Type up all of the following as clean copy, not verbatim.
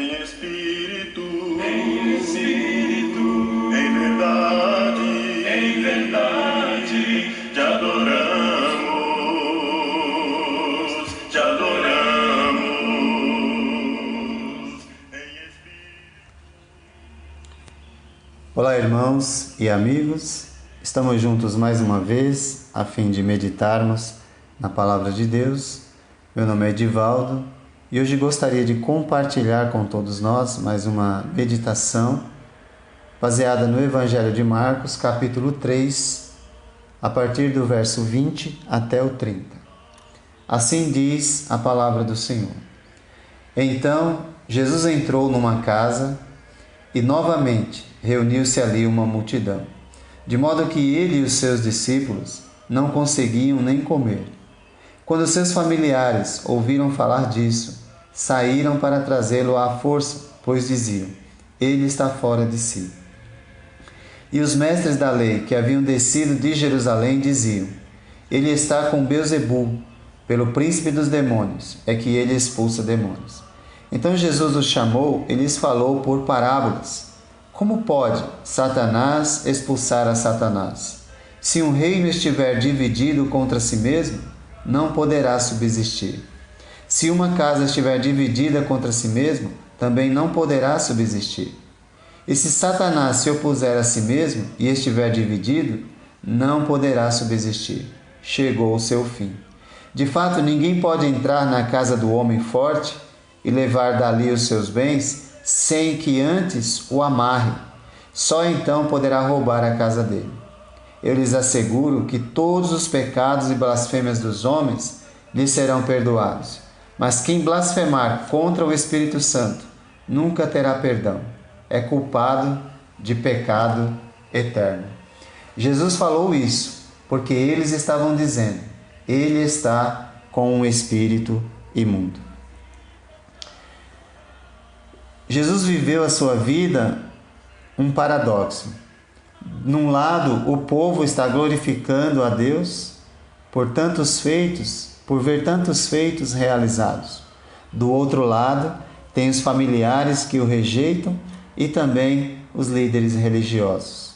em espírito, em verdade, te adoramos, te adoramos. Em espírito. Olá, irmãos e amigos, estamos juntos mais uma vez a fim de meditarmos na Palavra de Deus. Meu nome é Edivaldo e hoje gostaria de compartilhar com todos nós mais uma meditação baseada no Evangelho de Marcos, capítulo 3, a partir do verso 20 até o 30. Assim diz a palavra do Senhor. Então, Jesus entrou numa casa e novamente reuniu-se ali uma multidão, de modo que ele e os seus discípulos não conseguiam nem comer. Quando seus familiares ouviram falar disso, saíram para trazê-lo à força, pois diziam: ele está fora de si. E os mestres da lei, que haviam descido de Jerusalém, diziam: ele está com Beelzebul, pelo príncipe dos demônios, é que ele expulsa demônios. Então Jesus os chamou e lhes falou por parábolas: como pode Satanás expulsar a Satanás? Se um reino estiver dividido contra si mesmo, não poderá subsistir. Se uma casa estiver dividida contra si mesmo, também não poderá subsistir. E se Satanás se opuser a si mesmo e estiver dividido, não poderá subsistir. Chegou o seu fim. De fato, ninguém pode entrar na casa do homem forte e levar dali os seus bens sem que antes o amarre. Só então poderá roubar a casa dele. Eu lhes asseguro que todos os pecados e blasfêmias dos homens lhes serão perdoados. Mas quem blasfemar contra o Espírito Santo nunca terá perdão. É culpado de pecado eterno. Jesus falou isso porque eles estavam dizendo: ele está com um espírito imundo. Jesus viveu a sua vida um paradoxo. Num lado, o povo está glorificando a Deus por ver tantos feitos realizados. Do outro lado, tem os familiares que o rejeitam e também os líderes religiosos.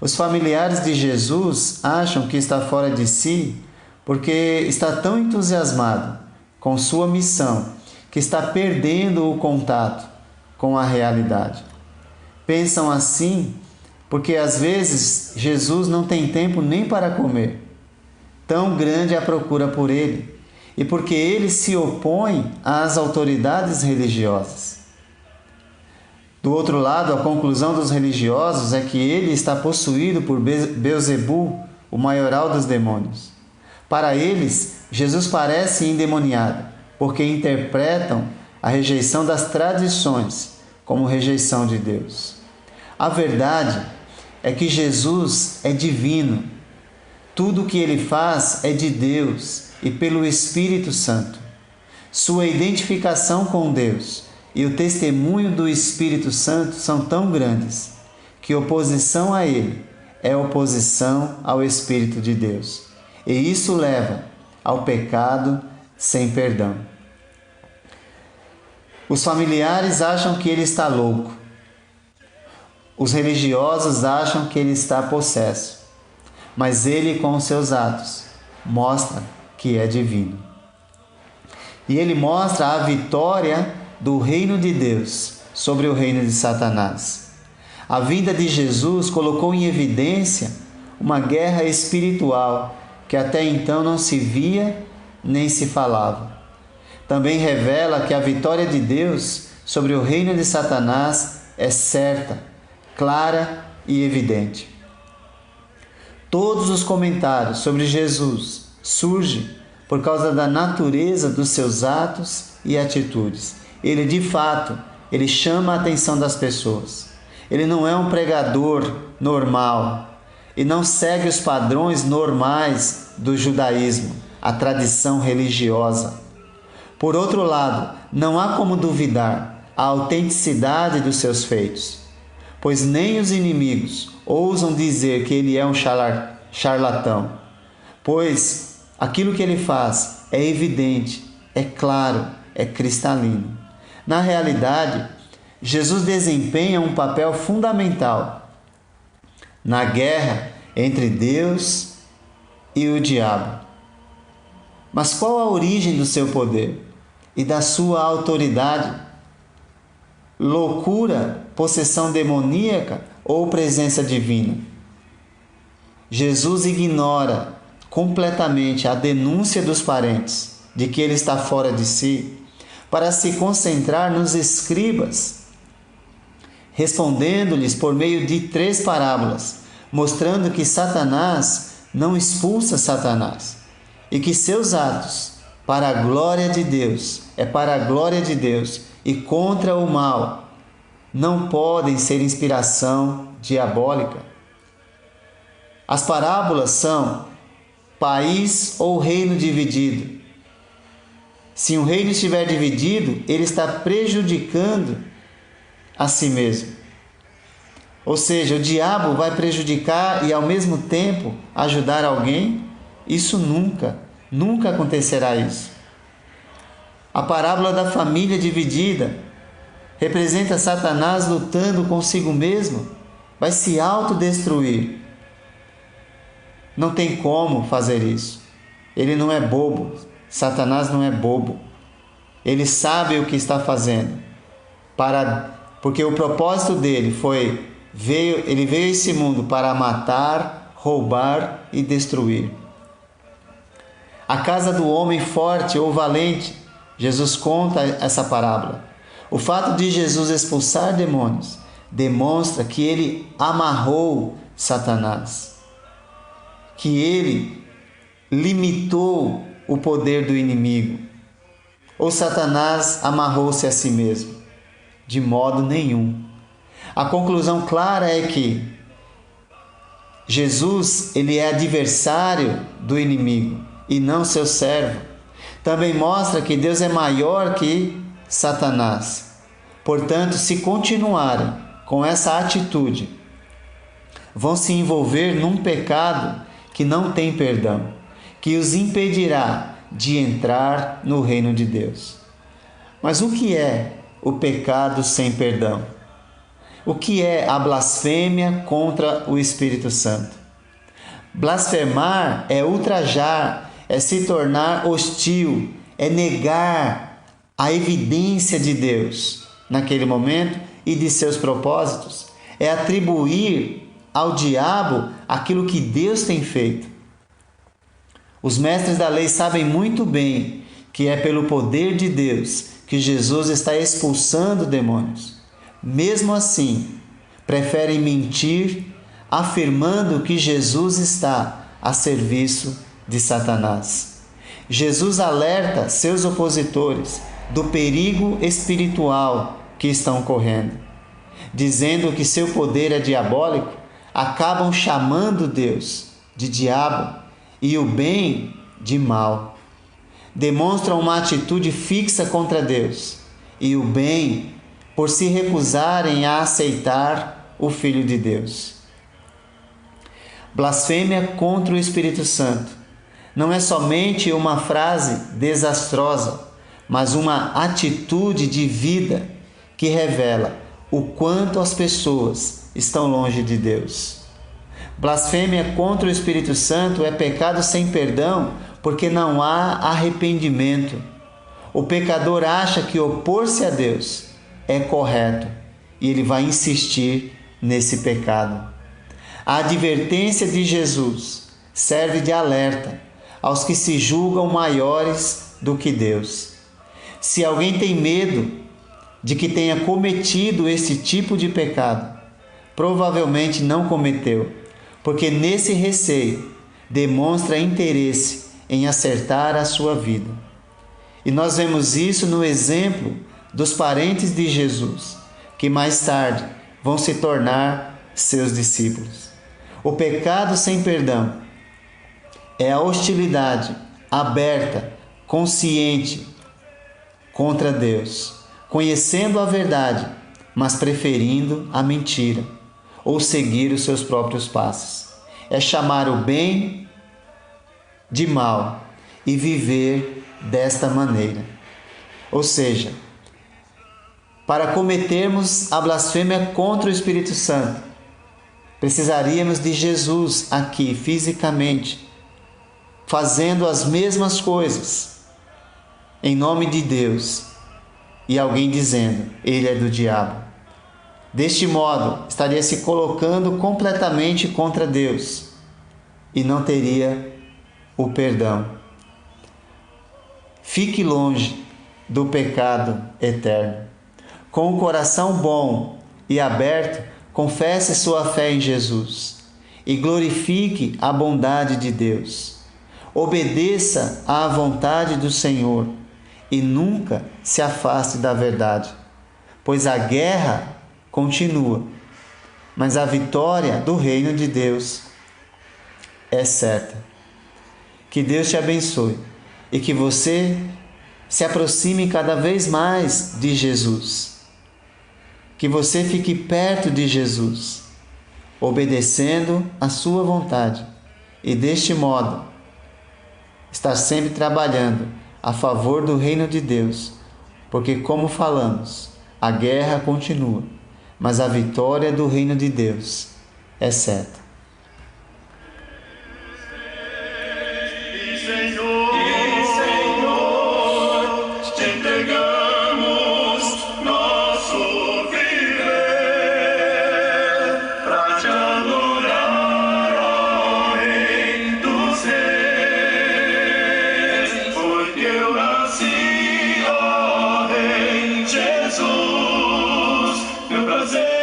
Os familiares de Jesus acham que está fora de si porque está tão entusiasmado com sua missão que está perdendo o contato com a realidade. Pensam assim porque às vezes Jesus não tem tempo nem para comer. Tão grande é a procura por ele, e porque ele se opõe às autoridades religiosas. Do outro lado, a conclusão dos religiosos é que ele está possuído por Beelzebul, o maioral dos demônios. Para eles, Jesus parece endemoniado, porque interpretam a rejeição das tradições como rejeição de Deus. A verdade é que Jesus é divino. Tudo o que ele faz é de Deus e pelo Espírito Santo. Sua identificação com Deus e o testemunho do Espírito Santo são tão grandes que oposição a ele é oposição ao Espírito de Deus. E isso leva ao pecado sem perdão. Os familiares acham que ele está louco. Os religiosos acham que ele está possesso, mas ele, com os seus atos, mostra que é divino. E ele mostra a vitória do reino de Deus sobre o reino de Satanás. A vinda de Jesus colocou em evidência uma guerra espiritual que até então não se via nem se falava. Também revela que a vitória de Deus sobre o reino de Satanás é certa, clara e evidente. Todos os comentários sobre Jesus surgem por causa da natureza dos seus atos e atitudes. Ele, de fato, ele chama a atenção das pessoas. Ele não é um pregador normal e não segue os padrões normais do judaísmo, a tradição religiosa. Por outro lado, não há como duvidar a autenticidade dos seus feitos, pois nem os inimigos ousam dizer que ele é um charlatão, pois aquilo que ele faz é evidente, é claro, é cristalino. Na realidade, Jesus desempenha um papel fundamental na guerra entre Deus e o diabo. Mas qual a origem do seu poder e da sua autoridade? Loucura, possessão demoníaca ou presença divina? Jesus ignora completamente a denúncia dos parentes de que ele está fora de si para se concentrar nos escribas, respondendo-lhes por meio de 3 parábolas, mostrando que Satanás não expulsa Satanás e que seus atos para a glória de Deus, para a glória de Deus e contra o mal, não podem ser inspiração diabólica. As parábolas são país ou reino dividido. Se um reino estiver dividido, ele está prejudicando a si mesmo. Ou seja, o diabo vai prejudicar e ao mesmo tempo ajudar alguém? Isso nunca acontecerá isso. A parábola da família dividida representa Satanás lutando consigo mesmo, vai se autodestruir. Não tem como fazer isso. Ele não é bobo. Satanás não é bobo. Ele sabe o que está fazendo. Porque o propósito dele ele veio a esse mundo para matar, roubar e destruir. A casa do homem forte ou valente, Jesus conta essa parábola. O fato de Jesus expulsar demônios demonstra que ele amarrou Satanás, que ele limitou o poder do inimigo. Ou Satanás amarrou-se a si mesmo? De modo nenhum. A conclusão clara é que Jesus, ele é adversário do inimigo e não seu servo. Também mostra que Deus é maior que Satanás. Portanto, se continuarem com essa atitude, vão se envolver num pecado que não tem perdão, que os impedirá de entrar no reino de Deus. Mas o que é o pecado sem perdão? O que é a blasfêmia contra o Espírito Santo? Blasfemar é ultrajar, é se tornar hostil, é negar a evidência de Deus naquele momento e de seus propósitos, é atribuir ao diabo aquilo que Deus tem feito. Os mestres da lei sabem muito bem que é pelo poder de Deus que Jesus está expulsando demônios. Mesmo assim, preferem mentir, afirmando que Jesus está a serviço de Satanás. Jesus alerta seus opositores do perigo espiritual que estão correndo. Dizendo que seu poder é diabólico, acabam chamando Deus de diabo e o bem de mal. Demonstram uma atitude fixa contra Deus e o bem por se recusarem a aceitar o Filho de Deus. Blasfêmia contra o Espírito Santo não é somente uma frase desastrosa, mas uma atitude de vida que revela o quanto as pessoas estão longe de Deus. Blasfêmia contra o Espírito Santo é pecado sem perdão, porque não há arrependimento. O pecador acha que opor-se a Deus é correto e ele vai insistir nesse pecado. A advertência de Jesus serve de alerta aos que se julgam maiores do que Deus. Se alguém tem medo de que tenha cometido esse tipo de pecado, provavelmente não cometeu, porque nesse receio demonstra interesse em acertar a sua vida. E nós vemos isso no exemplo dos parentes de Jesus, que mais tarde vão se tornar seus discípulos. O pecado sem perdão é a hostilidade aberta, consciente contra Deus, conhecendo a verdade, mas preferindo a mentira ou seguir os seus próprios passos. É chamar o bem de mal e viver desta maneira. Ou seja, Para cometermos a blasfêmia contra o Espírito Santo, precisaríamos de Jesus aqui, fisicamente, fazendo as mesmas coisas, em nome de Deus, e alguém dizendo, ele é do diabo. Deste modo, estaria se colocando completamente contra Deus e não teria o perdão. Fique longe do pecado eterno. Com o coração bom e aberto, confesse sua fé em Jesus e glorifique a bondade de Deus. Obedeça à vontade do Senhor e nunca se afaste da verdade, pois a guerra continua, mas a vitória do reino de Deus é certa. Que Deus te abençoe e que você se aproxime cada vez mais de Jesus. Que você fique perto de Jesus, obedecendo a sua vontade e deste modo estar sempre trabalhando a favor do reino de Deus, porque como falamos, a guerra continua, mas a vitória do reino de Deus é certa. Senhor, te entregamos nosso viver pra te adorar, ó Rei dos Reis, porque eu nasci, ó Rei Jesus, meu prazer.